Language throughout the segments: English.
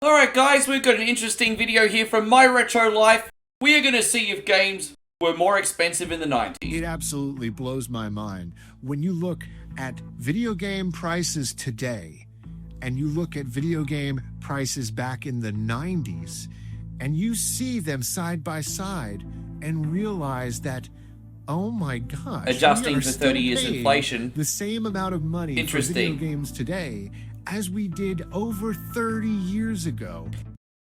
Alright guys, we've got an interesting video here from My Retro Life. We are going to see if games were more expensive in the 90s. It absolutely blows my mind. When you look at video game prices today, and you look at video game prices back in the 90s, and you see them side by side and realize that, oh my gosh, adjusting for 30 years inflation, the same amount of money for video games today as we did over 30 years ago.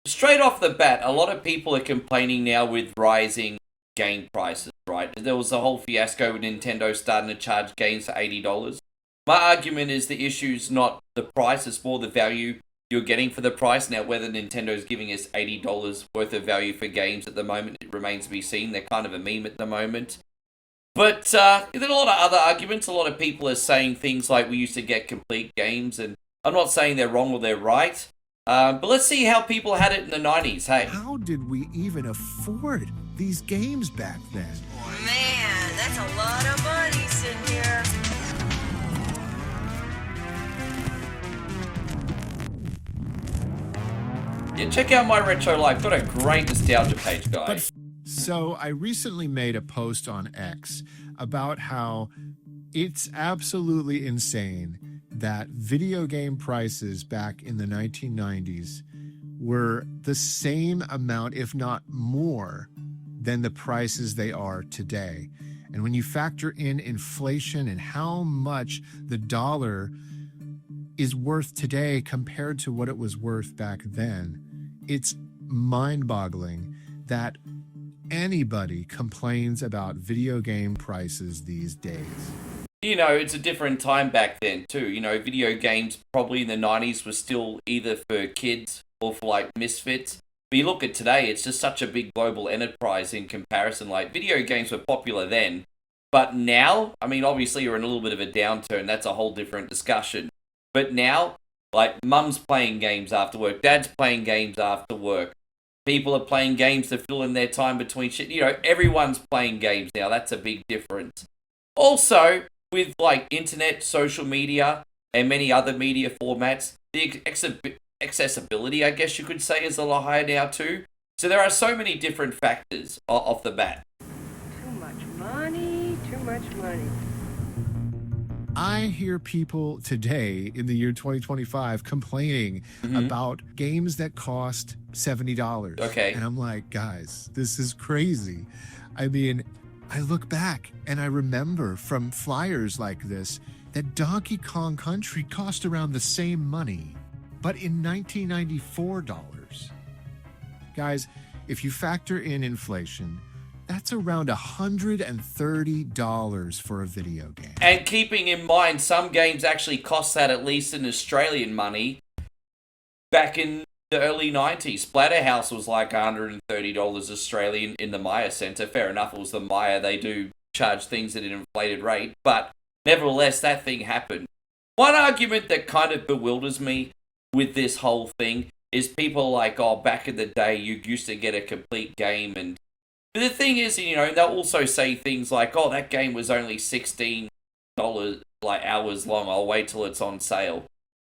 Straight off the bat, a lot of people are complaining now with rising game prices, right? There was a whole fiasco with Nintendo starting to charge games for $80. My argument is the issue's not the price, it's more the value you're getting for the price. Now, whether Nintendo's giving us $80 worth of value for games at the moment, it remains to be seen. They're kind of a meme at the moment. But there are a lot of other arguments. A lot of people are saying things like we used to get complete games, and I'm not saying they're wrong or they're right. But let's see how people had it in the 90s, hey. How did we even afford these games back then? Man, that's a lot of money sitting here. Yeah, check out My Retro Life. Got a great nostalgia page, guys. So I recently made a post on X about how it's absolutely insane that video game prices back in the 1990s were the same amount, if not more, than the prices they are today. And when you factor in inflation and how much the dollar is worth today compared to what it was worth back then, it's mind-boggling that anybody complains about video game prices these days. You know, it's a different time back then too. You know, video games probably in the 90s were still either for kids or for like misfits. But you look at today, it's just such a big global enterprise in comparison. Like, video games were popular then, but now, I mean, obviously you're in a little bit of a downturn. That's a whole different discussion. But now, like, mum's playing games after work, dad's playing games after work. People are playing games to fill in their time between shit. You know, everyone's playing games now. That's a big difference. Also, with like internet, social media, and many other media formats, the accessibility, I guess you could say, is a lot higher now too. So there are so many different factors off the bat. Too much money, too much money. I hear people today in the year 2025 complaining about games that cost $70. Okay. And I'm like, guys, this is crazy. I mean, I look back and I remember from flyers like this that Donkey Kong Country cost around the same money, but in 1994 dollars. Guys, if you factor in inflation, that's around $130 for a video game. And keeping in mind, some games actually cost that, at least in Australian money, back in the early 90s. Splatterhouse was like $130 Australian in the Maya Centre. Fair enough, it was the Maya. They do charge things at an inflated rate. But nevertheless, that thing happened. One argument that kind of bewilders me with this whole thing is people like, oh, back in the day, you used to get a complete game. And but the thing is, you know, they'll also say things like, oh, that game was only $16 like hours long. I'll wait till it's on sale.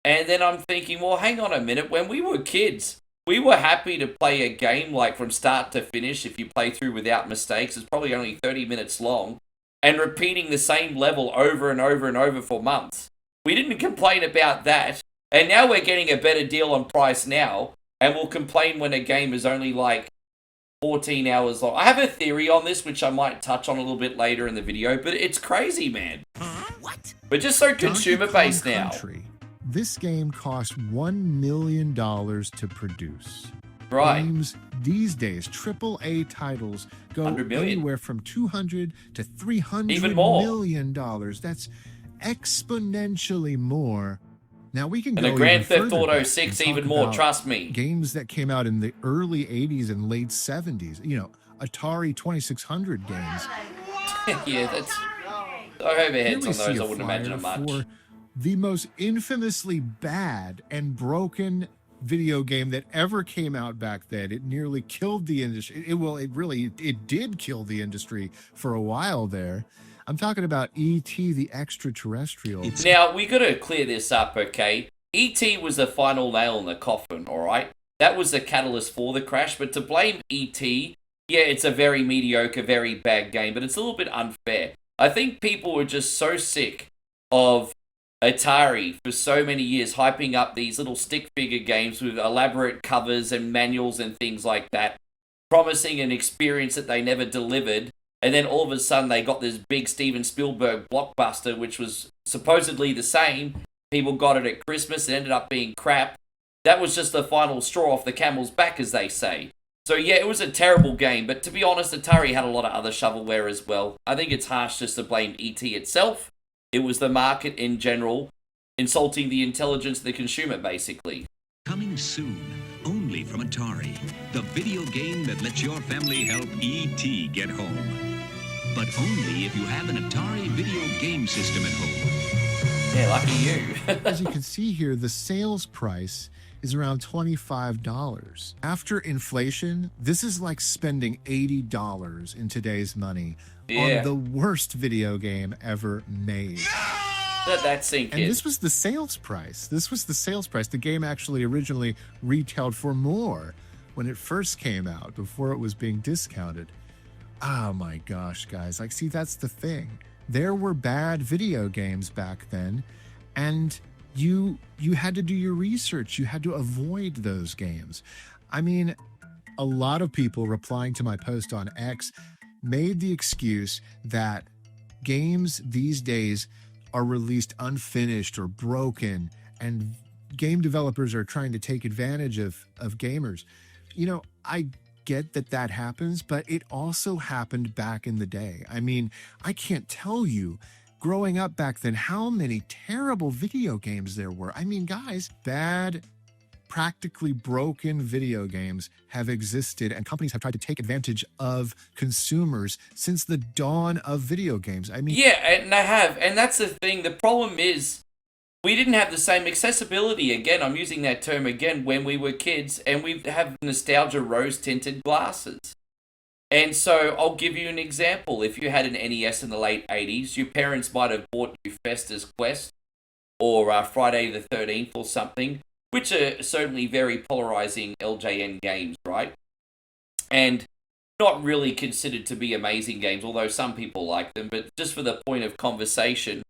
And then I'm thinking, well, hang on a minute. When we were kids, we were happy to play a game like from start to finish. If you play through without mistakes, it's probably only 30 minutes long, and repeating the same level over and over and over for months. We didn't complain about that. And now we're getting a better deal on price now, and we'll complain when a game is only like 14 hours long. I have a theory on this, which I might touch on a little bit later in the video, but it's crazy, man. What? We're just so consumer-based now. Country. This game cost $1 million to produce. Right. Games these days, AAA titles, go 100 million. anywhere from $200 to $300 Even more. million. That's exponentially more. Now we can And go a Grand even Theft further Auto back 6 and even talk more, about trust me. Games that came out in the early 80s and late 70s. You know, Atari 2600 games. Yeah, that's... I overheads on those, I wouldn't imagine it much. For the most infamously bad and broken video game that ever came out back then. It nearly killed the industry. It did kill the industry for a while there. I'm talking about E.T. the Extraterrestrial. Now, we got to clear this up, okay? E.T. was the final nail in the coffin, all right? that was the catalyst for the crash. But to blame E.T., yeah, it's a very mediocre, very bad game, but it's a little bit unfair. I think people were just so sick of Atari for so many years hyping up these little stick figure games with elaborate covers and manuals and things like that, promising an experience that they never delivered, and then all of a sudden they got this big Steven Spielberg blockbuster, which was supposedly the same. People got it at Christmas, it ended up being crap. That was just the final straw off the camel's back, as they say. So yeah, it was a terrible game, but to be honest, Atari had a lot of other shovelware as well. I think it's harsh just to blame E.T. itself. It was the market in general, insulting the intelligence of the consumer, basically. Coming soon, only from Atari, the video game that lets your family help E.T. get home. But only if you have an Atari video game system at home. Yeah, lucky you. As you can see here, the sales price is around $25. After inflation, this is like spending $80 in today's money on the worst video game ever made. Let that sink in. And this was the sales price. This was the sales price. The game actually originally retailed for more when it first came out, before it was being discounted. Oh my gosh, guys. Like, see, that's the thing. There were bad video games back then, and you had to do your research. You had to avoid those games. I mean, a lot of people replying to my post on X made the excuse that games these days are released unfinished or broken, and game developers are trying to take advantage of gamers. You know, I get that that happens, but it also happened back in the day. I mean, I can't tell you, growing up back then, how many terrible video games there were. I mean, guys, bad, practically broken video games have existed, and companies have tried to take advantage of consumers since the dawn of video games. I mean, yeah, and they have, and that's the thing. The problem is we didn't have the same accessibility. Again, I'm using that term again, when we were kids, and we have nostalgia rose-tinted glasses. And so I'll give you an example. If you had an NES in the late 80s, your parents might have bought you Fester's Quest or Friday the 13th or something, which are certainly very polarizing LJN games, right? And not really considered to be amazing games, although some people like them. But just for the point of conversation,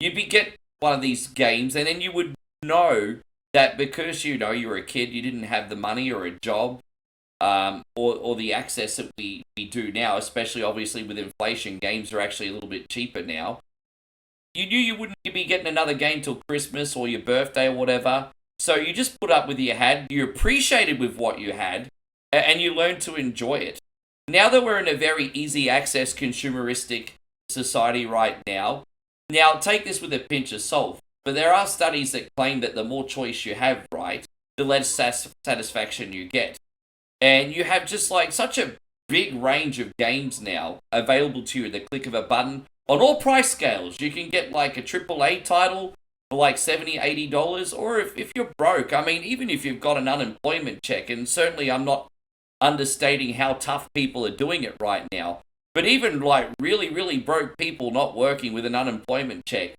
you'd get one of these games, and then you would know that because, you know, you were a kid, you didn't have the money or a job, or the access that we do now, especially obviously with inflation. Games are actually a little bit cheaper now. You knew you wouldn't be getting another game till Christmas or your birthday or whatever. So you just put up with you had, you appreciated with what you had, and you learned to enjoy it. Now that we're in a very easy access consumeristic society right now, take this with a pinch of salt, but there are studies that claim that the more choice you have, right, the less satisfaction you get. And you have just like such a big range of games now available to you at the click of a button on all price scales. You can get like a AAA title for like $70, $80, or if you're broke, I mean, even if you've got an unemployment check, and certainly I'm not understating how tough people are doing it right now, but even like really, really broke people not working with an unemployment check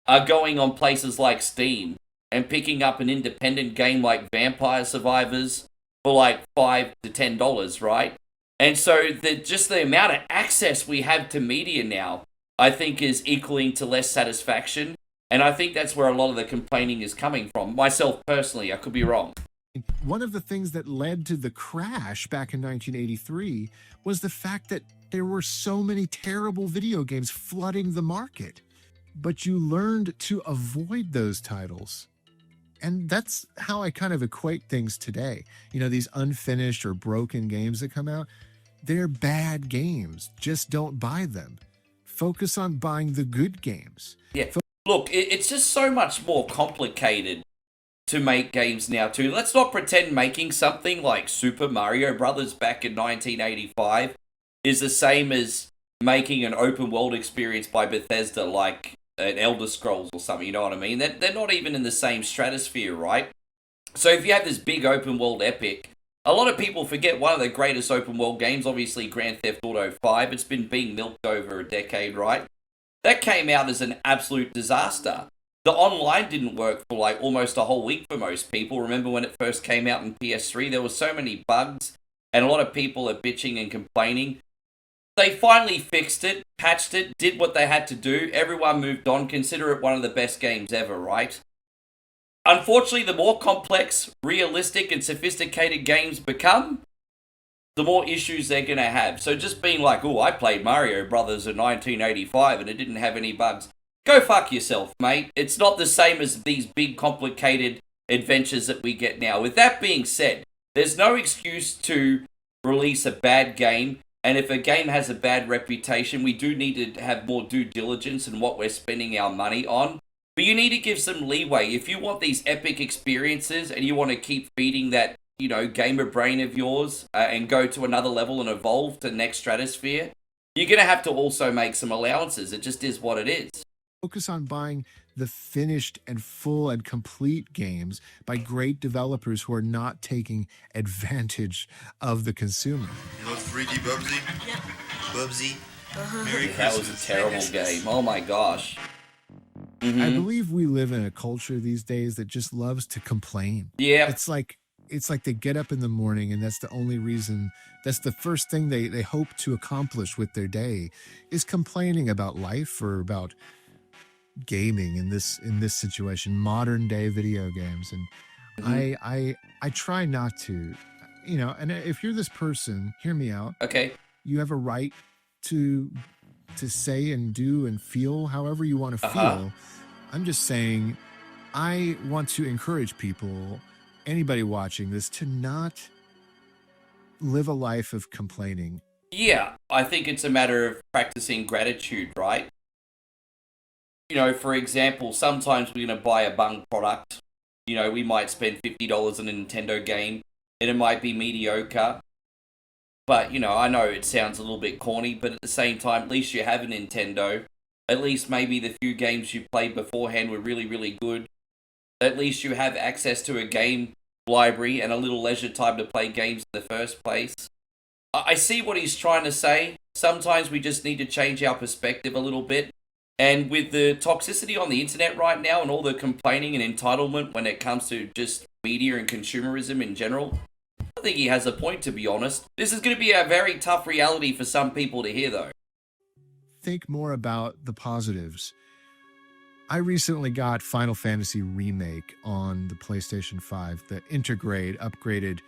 are going on places like Steam and picking up an independent game like Vampire Survivors for like $5 to $10, right? And so the amount of access we have to media now, I think, is equaling to less satisfaction. And I think that's where a lot of the complaining is coming from. Myself personally, I could be wrong. one of the things that led to the crash back in 1983 was the fact that there were so many terrible video games flooding the market. But you learned to avoid those titles. And that's how I kind of equate things today. You know, these unfinished or broken games that come out, they're bad games. Just don't buy them. Focus on buying the good games. Yeah. Look, it's just so much more complicated to make games now too. Let's not pretend making something like Super Mario Brothers back in 1985 is the same as making an open world experience by Bethesda like an Elder Scrolls or something, you know what I mean? They're not even in the same stratosphere, right? So if you have this big open world epic, a lot of people forget one of the greatest open world games, obviously Grand Theft Auto 5. It's been being milked over a decade, right? That came out as an absolute disaster. The online didn't work for like almost a whole week for most people. Remember when it first came out in PS3, there were so many bugs, and a lot of people are bitching and complaining. They finally fixed it, patched it, did what they had to do. Everyone moved on. Consider it one of the best games ever, right? Unfortunately, the more complex, realistic, and sophisticated games become, the more issues they're going to have. So just being like, oh, I played Mario Brothers in 1985 and it didn't have any bugs. Go fuck yourself, mate. It's not the same as these big, complicated adventures that we get now. With that being said, there's no excuse to release a bad game. And if a game has a bad reputation, we do need to have more due diligence in what we're spending our money on. But you need to give some leeway. If you want these epic experiences and you want to keep feeding that, gamer brain of yours and go to another level and evolve to the next stratosphere, you're going to have to also make some allowances. It just is what it is. Focus on buying the finished and full and complete games by great developers who are not taking advantage of the consumer. You know Freaky Bubsy? Yeah. Bubsy? Uh-huh. That was a terrible game. Oh my gosh. Mm-hmm. I believe we live in a culture these days that just loves to complain. Yeah. It's like they get up in the morning and that's the only reason, that's the first thing they hope to accomplish with their day is complaining about life or about gaming in this situation, modern day video games. And I try not to, and if you're this person, hear me out. Okay. You have a right to say and do and feel however you want to feel. I'm just saying, I want to encourage people, anybody watching this, to not live a life of complaining. Yeah, I think it's a matter of practicing gratitude, right? For example, sometimes we're going to buy a bung product. We might spend $50 on a Nintendo game, and it might be mediocre. But, I know it sounds a little bit corny, but at the same time, at least you have a Nintendo. At least maybe the few games you played beforehand were really, really good. At least you have access to a game library and a little leisure time to play games in the first place. I see what he's trying to say. Sometimes we just need to change our perspective a little bit. And with the toxicity on the internet right now and all the complaining and entitlement when it comes to just media and consumerism in general, I think he has a point, to be honest. This is going to be a very tough reality for some people to hear, though. Think more about the positives. I recently got Final Fantasy Remake on the PlayStation 5, the upgraded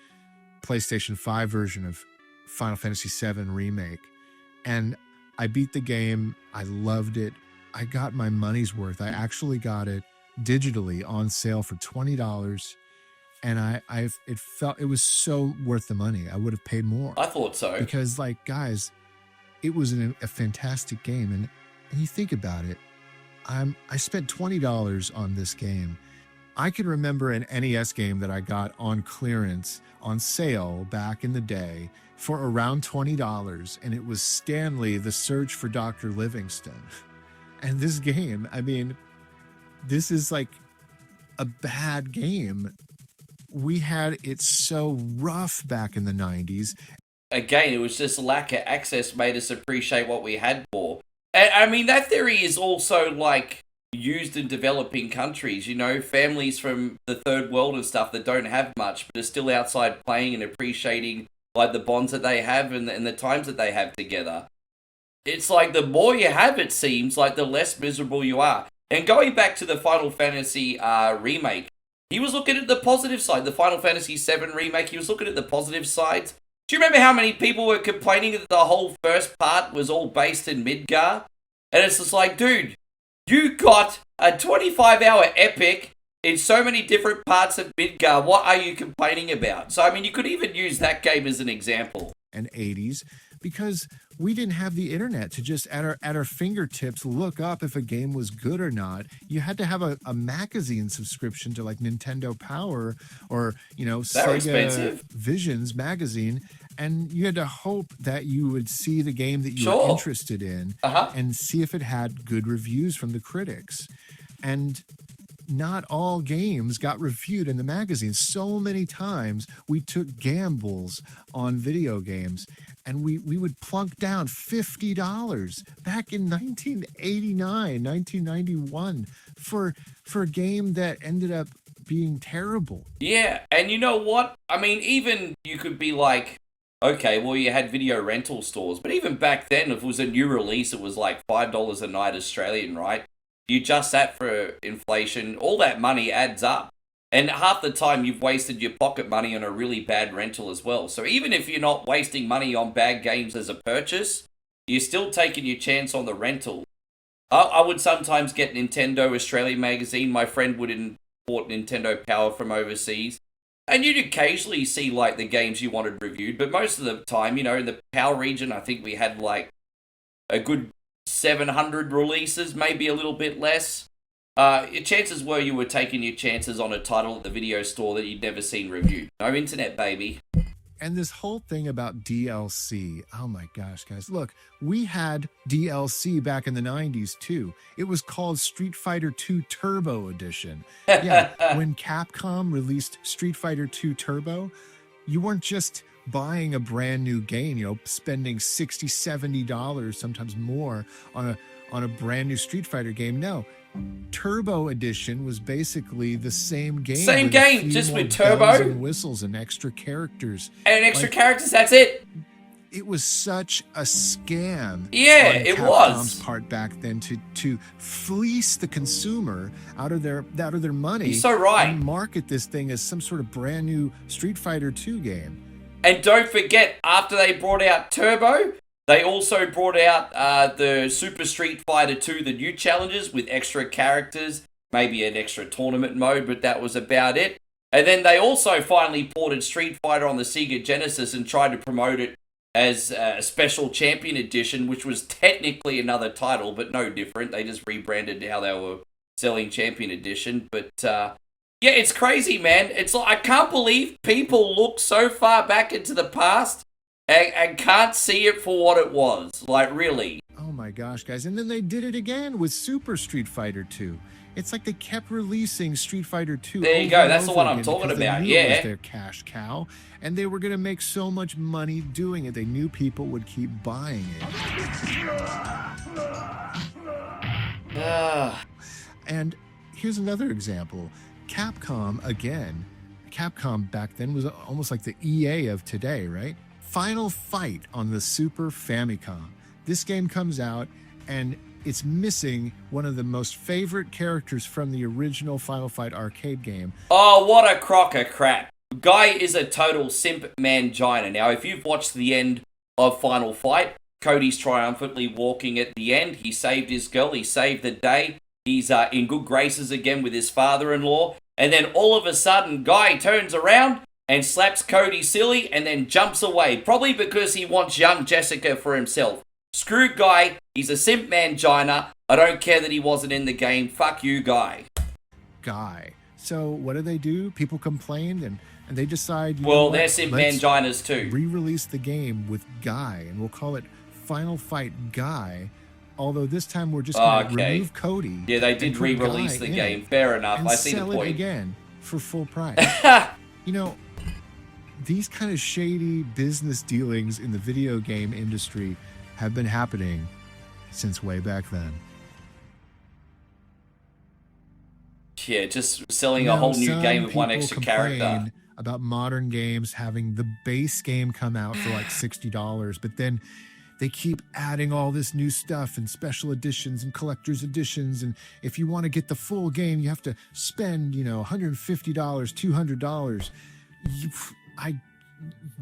PlayStation 5 version of Final Fantasy 7 Remake. And I beat the game. I loved it. I got my money's worth. I actually got it digitally on sale for $20. And it was so worth the money. I would have paid more. I thought so. Because, guys, it was a fantastic game. And you think about it, I spent $20 on this game. I can remember an NES game that I got on clearance, on sale back in the day for around $20. And it was Stanley, The Search for Dr. Livingstone. And this game, this is like a bad game. We had it so rough back in the 90s. Again, it was just lack of access made us appreciate what we had more. And that theory is also used in developing countries, families from the third world and stuff that don't have much, but are still outside playing and appreciating the bonds that they have and the times that they have together. It's the more you have, it seems, the less miserable you are. And going back to the Final Fantasy remake, he was looking at the positive side. The Final Fantasy VII remake, he was looking at the positive sides. Do you remember how many people were complaining that the whole first part was all based in Midgar? And it's just dude, you got a 25-hour epic in so many different parts of Midgar. What are you complaining about? So, you could even use that game as an example. And 80s, because we didn't have the internet to just at our fingertips look up if a game was good or not. You had to have a magazine subscription to Nintendo Power or Sega expensive. Visions magazine, and you had to hope that you would see the game that you were interested in and see if it had good reviews from the critics. And not all games got reviewed in the magazine. So many times we took gambles on video games, and we would plunk down $50 back in 1989, 1991 for a game that ended up being terrible. Yeah, and you know what? I mean, even you could be like, okay, well, you had video rental stores, but even back then, if it was a new release, it was like $5 a night Australian, right? You adjust that for inflation, all that money adds up. And half the time you've wasted your pocket money on a really bad rental as well. So even if you're not wasting money on bad games as a purchase, you're still taking your chance on the rental. I would sometimes get Nintendo Australia magazine. My friend would import Nintendo Power from overseas. And you'd occasionally see like the games you wanted reviewed. But most of the time, in the Power region, I think we had like a good 700 releases, maybe a little bit less. Chances were you were taking your chances on a title at the video store that you'd never seen reviewed. No internet, baby. And this whole thing about DLC, oh my gosh, guys. Look, we had DLC back in the 90s too. It was called Street Fighter II Turbo Edition. Yeah, when Capcom released Street Fighter II Turbo, you weren't just buying a brand new game, spending $60, $70, sometimes more on a brand new Street Fighter game. No, Turbo Edition was basically the same game. Same game, just with turbo and whistles and extra characters. And extra characters, that's it. It was such a scam. Yeah, on it Capcom's was. part back then to fleece the consumer out of their money. You're so right. And market this thing as some sort of brand new Street Fighter II game. And don't forget, after they brought out Turbo, they also brought out the Super Street Fighter 2, the new challenges with extra characters, maybe an extra tournament mode, but that was about it. And then they also finally ported Street Fighter on the Sega Genesis and tried to promote it as a Special Champion Edition, which was technically another title, but no different. They just rebranded how they were selling Champion Edition. But yeah, it's crazy, man. It's like, I can't believe people look so far back into the past and can't see it for what it was. Like, really. Oh my gosh, guys. And then they did it again with Super Street Fighter 2. It's like they kept releasing Street Fighter 2. There you go. That's the one I'm talking about. They knew Yeah. It was their cash cow, and they were going to make so much money doing it. They knew people would keep buying it. And here's another example. Capcom, again. Capcom back then was almost like the EA of today, right? Final Fight on the Super Famicom. This game comes out, and it's missing one of the most favorite characters from the original Final Fight arcade game. Oh, what a crock of crap. Guy is a total simp mangina. Now, if you've watched the end of Final Fight, Cody's triumphantly walking at the end. He saved his girl. He saved the day. He's in good graces again with his father-in-law. And then all of a sudden, Guy turns around and slaps Cody silly and then jumps away. Probably because he wants young Jessica for himself. Screw Guy. He's a simp mangina. I don't care that he wasn't in the game. Fuck you, Guy. So what do? People complained and they decide, they're simp manginas too. Re-release the game with Guy, and we'll call it Final Fight Guy. Although this time we're just going to remove Cody. Yeah, they did re-release the game. Fair enough. I see the point. Sell it again for full price. These kind of shady business dealings in the video game industry have been happening since way back then. Yeah, just selling a whole new game with one extra character. About modern games having the base game come out for like $60, but then they keep adding all this new stuff and special editions and collector's editions. And if you want to get the full game, you have to spend, $150, $200. I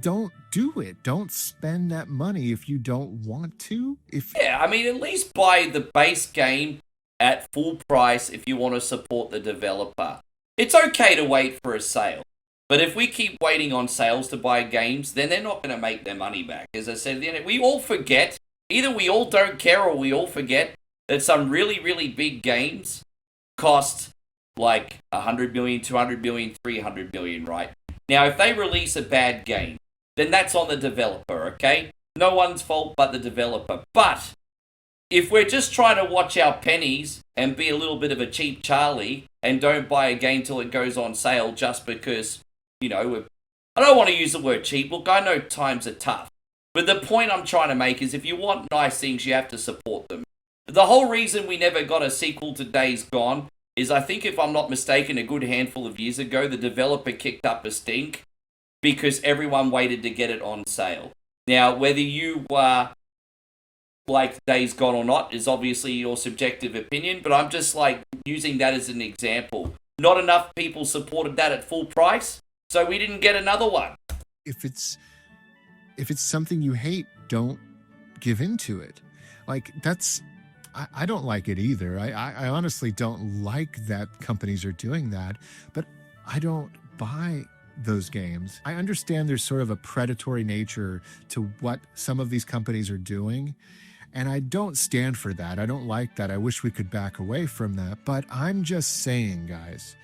don't do it. Don't spend that money if you don't want to. At least buy the base game at full price if you want to support the developer. It's okay to wait for a sale. But if we keep waiting on sales to buy games, then they're not going to make their money back. As I said, we all forget, either we all don't care or we all forget that some really, really big games cost like 100 million, 200 million, 300 million, right? Now, if they release a bad game, then that's on the developer, okay? No one's fault but the developer. But if we're just trying to watch our pennies and be a little bit of a cheap Charlie and don't buy a game till it goes on sale just because, I don't want to use the word cheap. Look, I know times are tough. But the point I'm trying to make is if you want nice things, you have to support them. The whole reason we never got a sequel to Days Gone is, I think if I'm not mistaken, a good handful of years ago, the developer kicked up a stink because everyone waited to get it on sale. Now, whether you like Days Gone or not is obviously your subjective opinion, but I'm just using that as an example. Not enough people supported that at full price, so we didn't get another one. If it's something you hate, don't give into it. I don't like it either. I honestly don't like that companies are doing that, but I don't buy those games. I understand there's sort of a predatory nature to what some of these companies are doing, and I don't stand for that. I don't like that. I wish we could back away from that, but I'm just saying, guys,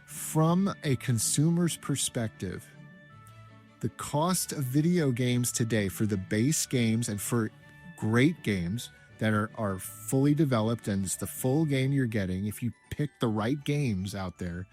from a consumer's perspective, the cost of video games today for the base games and for great games that are fully developed and it's the full game you're getting, if you pick the right games out there,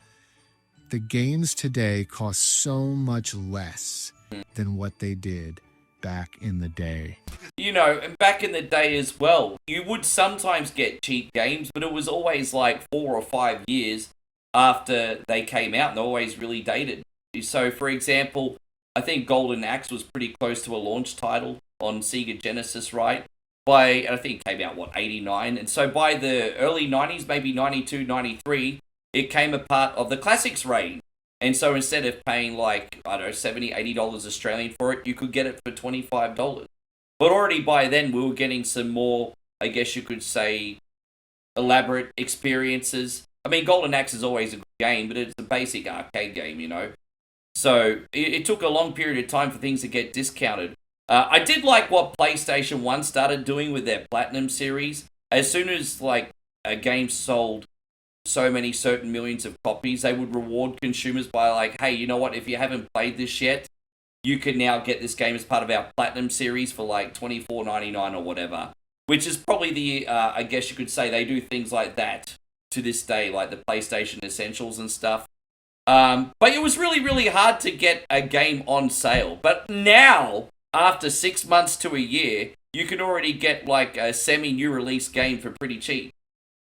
the games today cost so much less than what they did back in the day. And back in the day as well, you would sometimes get cheap games, but it was always 4 or 5 years after they came out, and they're always really dated. So, for example, I think Golden Axe was pretty close to a launch title on Sega Genesis, right? I think it came out, 89? And so by the early 90s, maybe 92, 93, it came a part of the Classics range. And so instead of paying $70, $80 Australian for it, you could get it for $25. But already by then, we were getting some more, I guess you could say, elaborate experiences. I mean, Golden Axe is always a good game, but it's a basic arcade game, So it took a long period of time for things to get discounted. I did like what PlayStation 1 started doing with their Platinum series. As soon as a game sold so many certain millions of copies, they would reward consumers by hey, you know what, if you haven't played this yet, you can now get this game as part of our Platinum series for $24.99 or whatever. Which is probably the, I guess you could say they do things like that to this day, like the PlayStation Essentials and stuff. But it was really, really hard to get a game on sale. But now, after 6 months to a year, you can already get a semi-new release game for pretty cheap.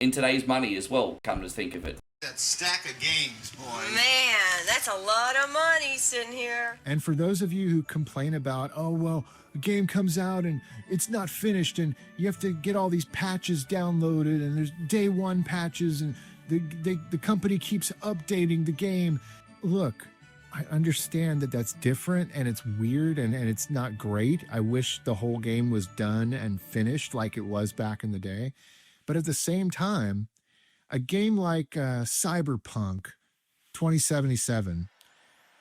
In today's money as well, come to think of it. That stack of games, boy. Man, that's a lot of money sitting here. And for those of you who complain about, a game comes out and it's not finished and you have to get all these patches downloaded and there's day one patches and the company keeps updating the game. Look, I understand that that's different and it's weird and it's not great. I wish the whole game was done and finished like it was back in the day. But at the same time, a game like Cyberpunk 2077,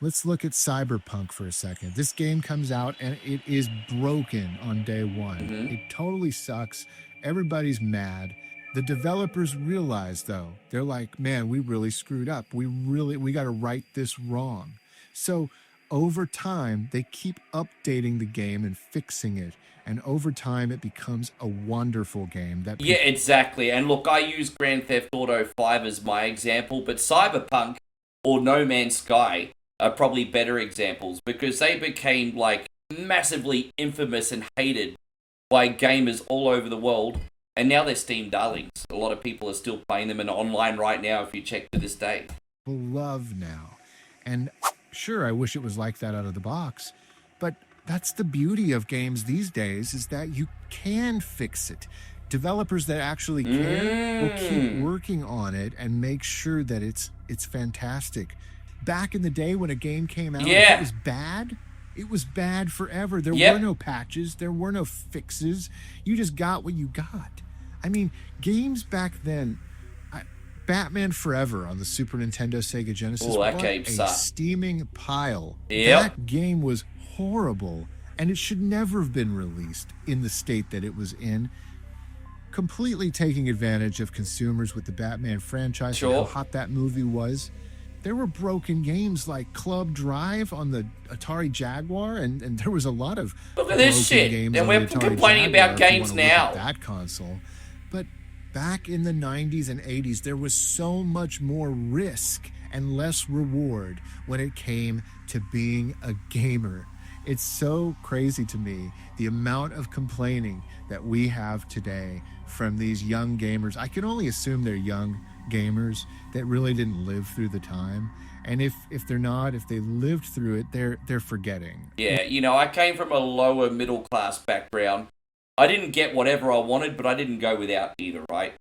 let's look at Cyberpunk for a second. This game comes out and it is broken on day one. Mm-hmm. It totally sucks. Everybody's mad. The developers realize, though, they're like, man, we really screwed up. We got to right this wrong. So over time, they keep updating the game and fixing it. And over time, it becomes a wonderful game. Yeah, exactly. And look, I use Grand Theft Auto 5 as my example, but Cyberpunk or No Man's Sky are probably better examples because they became massively infamous and hated by gamers all over the world. And now they're Steam darlings. A lot of people are still playing them and online right now if you check to this day. Love now. And sure, I wish it was like that out of the box. But that's the beauty of games these days is that you can fix it. Developers that actually care will keep working on it and make sure that it's fantastic. Back in the day when a game came out, if it was bad, it was bad forever. There were no patches. There were no fixes. You just got what you got. I mean, games back then, Batman Forever on the Super Nintendo Sega Genesis, that game a sucked. steaming pile. Yep. That game was horrible, and it should never have been released in the state that it was in. Completely taking advantage of consumers with the Batman franchise and how hot that movie was. There were broken games like Club Drive on the Atari Jaguar, and there was a lot of Look at this broken shit. games And on we're the Atari complaining Jaguar about if you games wanna look at now. that console. But back in the 90s and 80s, there was so much more risk and less reward when it came to being a gamer. It's so crazy to me, the amount of complaining that we have today from these young gamers. I can only assume they're young gamers that really didn't live through the time. And if they're not, if they lived through it, they're forgetting. Yeah, you know, I came from a lower middle class background. I didn't get whatever I wanted, but I didn't go without either, right?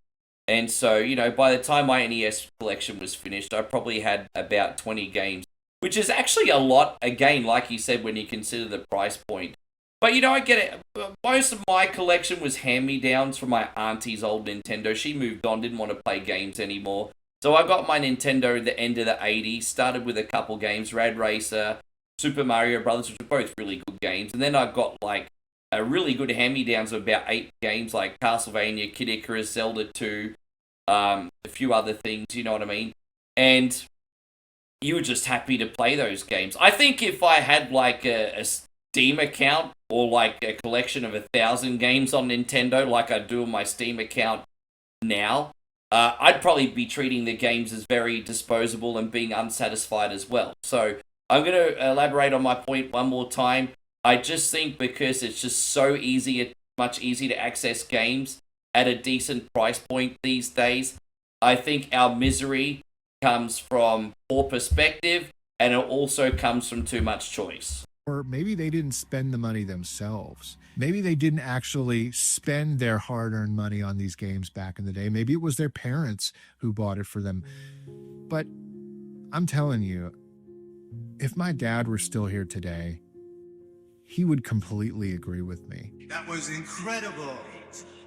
And so, you know, by the time my NES collection was finished, I probably had about 20 games, which is actually a lot, again, like you said, when you consider the price point. But, you know, I get it. Most of my collection was hand-me-downs from my auntie's old Nintendo. She moved on, didn't want to play games anymore. So I got my Nintendo at the end of the 80s, started with a couple games, Rad Racer, Super Mario Brothers, which were both really good games. And then I got, like, a really good hand-me-downs of about 8 games, like Castlevania, Kid Icarus, Zelda 2, a few other things, you know what I mean? And you were just happy to play those games. I think if I had, like, a Steam account, or like a collection of 1,000 games on Nintendo, like I do on my Steam account now, I'd probably be treating the games as very disposable and being unsatisfied as well. So I'm going to elaborate on my point one more time. I just think because it's just so easy, much easier to access games at a decent price point these days, I think our misery comes from poor perspective, and it also comes from too much choice. Or maybe they didn't spend the money themselves. Maybe they didn't actually spend their hard-earned money on these games back in the day. Maybe it was their parents who bought it for them. But I'm telling you, if my dad were still here today, he would completely agree with me. That was incredible.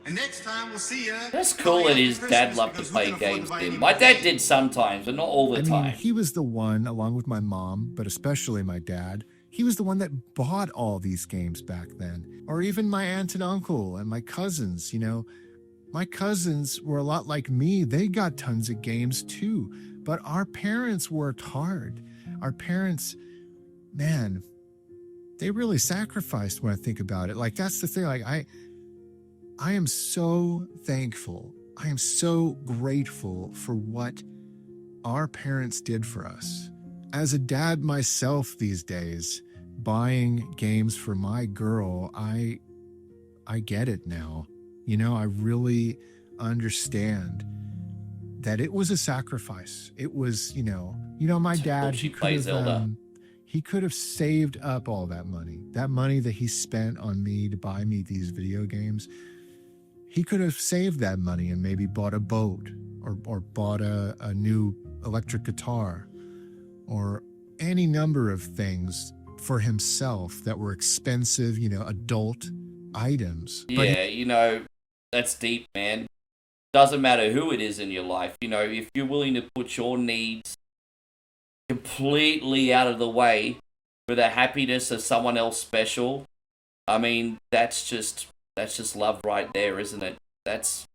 And next time we'll see you. That's cool that his dad loved to play games. My dad did sometimes, but not all the time. He was the one, along with my mom, but especially my dad, he was the one that bought all these games back then. Or even my aunt and uncle and my cousins, you know. My cousins were a lot like me. They got tons of games too. But our parents worked hard. Our parents, man, they really sacrificed when I think about it. Like, that's the thing. Like, I am so thankful. I am so grateful for what our parents did for us. As a dad myself these days, buying games for my girl, I get it now. You know, I really understand that it was a sacrifice. It was, you know, my dad, he could have saved up all that money that he spent on me to buy me these video games. He could have saved that money and maybe bought a boat or bought a new electric guitar or any number of things for himself that were expensive, you know, adult items. Yeah, you know, that's deep, man. Doesn't matter who it is in your life. You know, if you're willing to put your needs completely out of the way for the happiness of someone else special, I mean, that's just love right there, isn't it? That's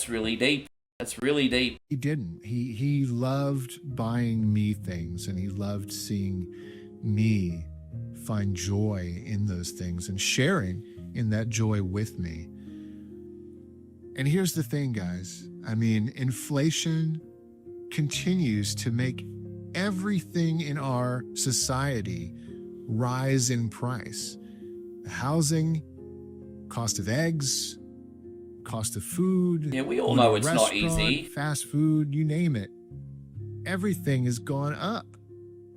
really deep. That's really deep. He didn't. He loved buying me things, and he loved seeing me find joy in those things and sharing in that joy with me. And here's the thing, guys. I mean, inflation continues to make everything in our society rise in price. Housing, cost of eggs, cost of food. Yeah, we all know it's not easy. Fast food, you name it. Everything has gone up.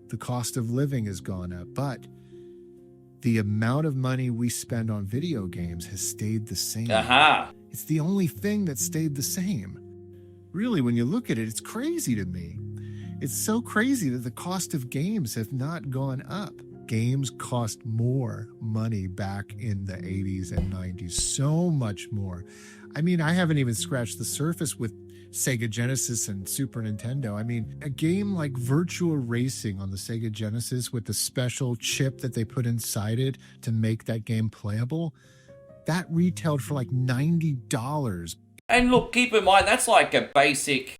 The cost of living has gone up, but the amount of money we spend on video games has stayed the same. It's the only thing that stayed the same. Really, when you look at it, it's crazy to me. It's so crazy that the cost of games have not gone up. Games cost more money back in the 80s and 90s, so much more. I mean, I haven't even scratched the surface with Sega Genesis and Super Nintendo. I mean, a game like Virtua Racing on the Sega Genesis with the special chip that they put inside it to make that game playable, that retailed for like $90. And look, keep in mind, that's like a basic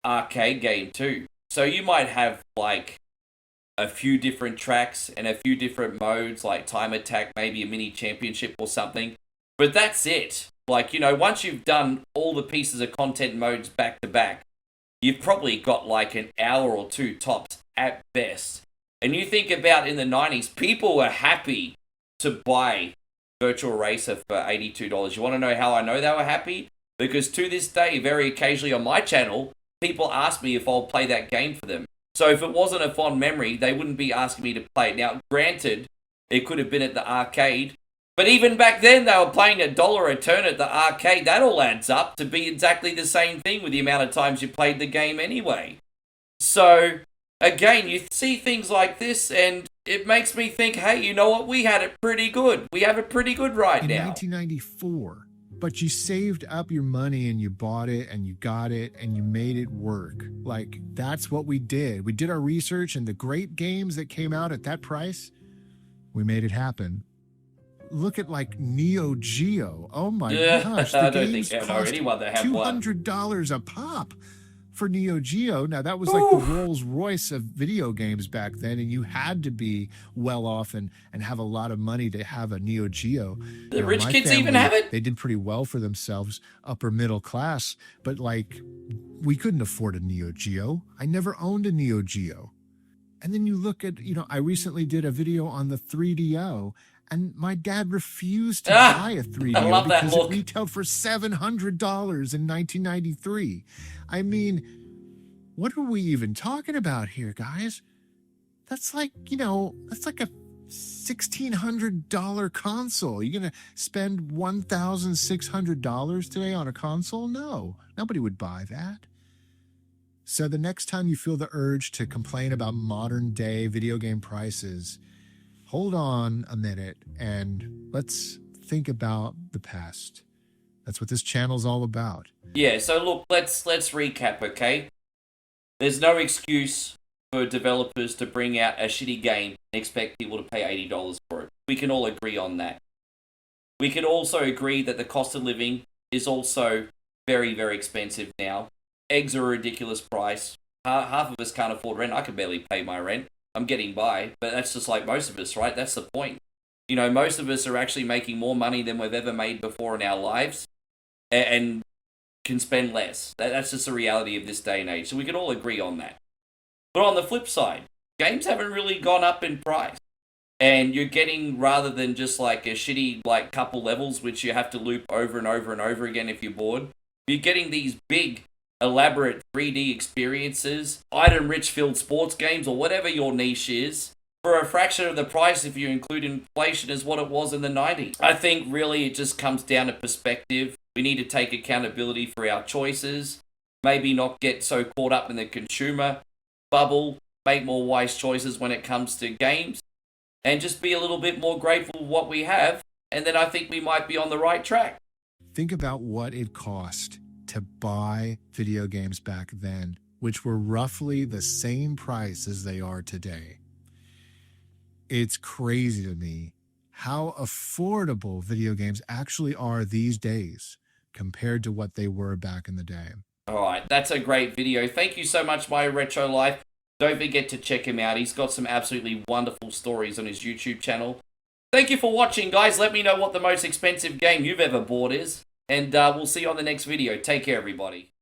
arcade game too. So you might have like a few different tracks and a few different modes, like time attack, maybe a mini championship or something. But that's it. Like, you know, once you've done all the pieces of content modes back to back, you've probably got like an hour or two tops at best. And you think about in the 90s, people were happy to buy Virtual Racer for $82. You want to know how I know they were happy? Because to this day, very occasionally on my channel, people ask me if I'll play that game for them. So if it wasn't a fond memory, they wouldn't be asking me to play it. Now, granted, it could have been at the arcade, but even back then, they were playing $1 a turn at the arcade. That all adds up to be exactly the same thing with the amount of times you played the game anyway. So, again, you see things like this, and it makes me think, hey, you know what? We had it pretty good. We have it pretty good right In now. 1994. But you saved up your money and you bought it and you got it and you made it work. Like, that's what we did. We did our research, and the great games that came out at that price, we made it happen. Look at like Neo Geo. Oh my gosh, the I don't games think I know cost anyone that had one. $200 a pop for Neo Geo. Now that was like the Rolls Royce of video games back then, and you had to be well off and have a lot of money to have a Neo Geo. The You know, rich my kids even family, have it? They did pretty well for themselves, upper middle class, but like we couldn't afford a Neo Geo. I never owned a Neo Geo. And then you look at, you know, I recently did a video on the 3DO, and my dad refused to buy a 3DO I love that because look. it retailed for $700 in 1993. I mean, what are we even talking about here, guys? That's like, you know, that's like a $1,600 console. You're going to spend $1,600 today on a console? No, nobody would buy that. So the next time you feel the urge to complain about modern day video game prices, hold on a minute and let's think about the past. That's what this channel's all about. Yeah, so look, let's recap, okay? There's no excuse for developers to bring out a shitty game and expect people to pay $80 for it. We can all agree on that. We can also agree that the cost of living is also very, very expensive now. Eggs are a ridiculous price. Half of us can't afford rent. I can barely pay my rent. I'm getting by, but that's just like most of us, right? That's the point. You know, most of us are actually making more money than we've ever made before in our lives and can spend less. That's just the reality of this day and age. So we can all agree on that. But on the flip side, games haven't really gone up in price. And you're getting, rather than just like a shitty like couple levels, which you have to loop over and over and over again if you're bored, you're getting these big, elaborate 3D experiences, item-rich filled sports games, or whatever your niche is, for a fraction of the price if you include inflation as what it was in the 90s. I think really it just comes down to perspective. We need to take accountability for our choices, maybe not get so caught up in the consumer bubble, make more wise choices when it comes to games, and just be a little bit more grateful for what we have, and then I think we might be on the right track. Think about what it cost to buy video games back then, which were roughly the same price as they are today. It's crazy to me how affordable video games actually are these days compared to what they were back in the day. All right, that's a great video. Thank you so much, My Retro Life. Don't forget to check him out. He's got some absolutely wonderful stories on his YouTube channel. Thank you for watching, guys. Let me know what the most expensive game you've ever bought is. And we'll see you on the next video. Take care, everybody.